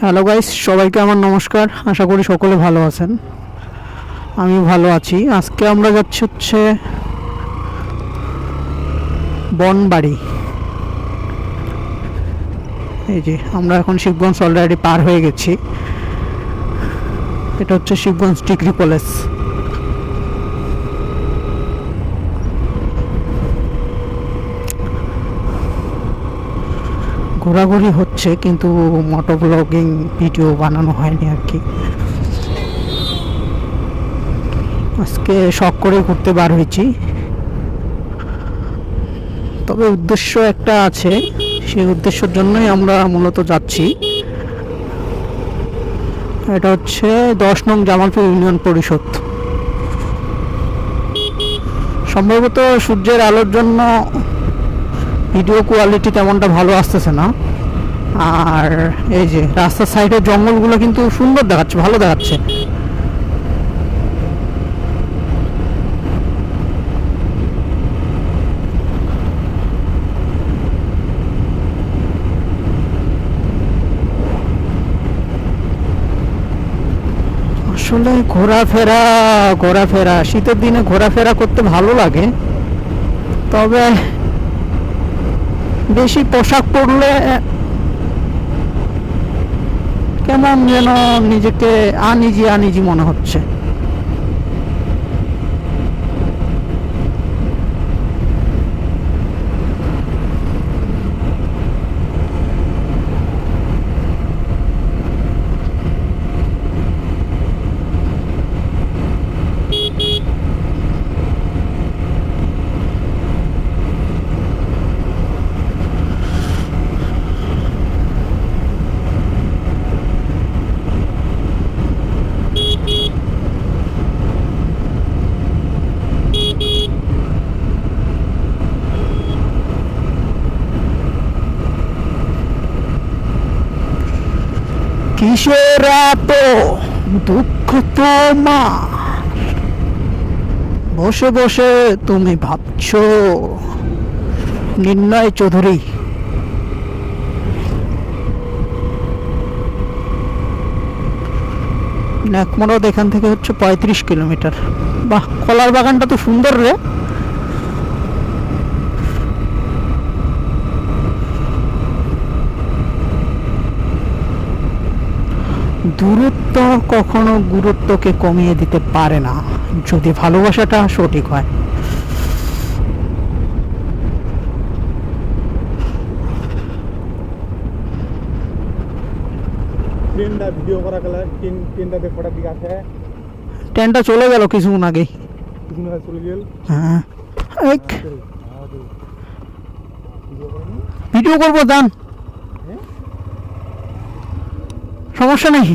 Hello guys, সবাইকে আমার নমস্কার। আশা করি সকলে ভালো আছেন। আমি ভালো আছি। আজকে আমরা যাচ্ছি হচ্ছে বনবাড়ি। এই যে আমরা এখন শিবগঞ্জ অলরেডি পার হয়ে গেছি। এটা হচ্ছে শিবগঞ্জ ডিগ্রি কলেজ। ঘোরাঘুরি হচ্ছে, কিন্তু মোটো ব্লগিং ভিডিও বানানো হয়নি আর কি। আজকে শখ করে ঘুরতে বার হয়েছি, তবে উদ্দেশ্য একটা আছে। সেই উদ্দেশ্যের জন্যই আমরা মূলত যাচ্ছি। এটা হচ্ছে 10 নং জামালপুর ইউনিয়ন পরিষদ। সম্ভবত সূর্যের আলোর জন্য ভিডিও কোয়ালিটি তেমনটা ভালো আসতেছে না। আর এই যে রাস্তার সাইডের জঙ্গলগুলো কিন্তু সুন্দর দেখাচ্ছে, ভালো দেখাচ্ছে। আসলে ঘোরাফেরা শীতের দিনে ঘোরাফেরা করতে ভালো লাগে, তবে বেশি পোশাক পরলে কেমন যেন নিজেকে আনইজি মনে হচ্ছে। কিসের এত দুঃখ তোমার, বসে বসে তুমি ভাবছো? নির্ণয় চৌধুরী। নাকমরদ এখান থেকে হচ্ছে 35 কিলোমিটার। বাহ, কলার বাগানটা তো সুন্দর রে। দূরত্ব কখনো গুরুত্বকে কমিয়ে দিতে পারে না, যদি ভালোবাসাটা সঠিক হয়। ট্রেনটা ভিডিও করা গেল, ট্রেনটা দেখাটা দিকে আছে। ট্রেনটা চলে গেল কিছুক্ষণ আগেই। কিছুক্ষণ চলে গেল। হ্যাঁ, ভিডিও করবো, দান, সমস্যা নেই।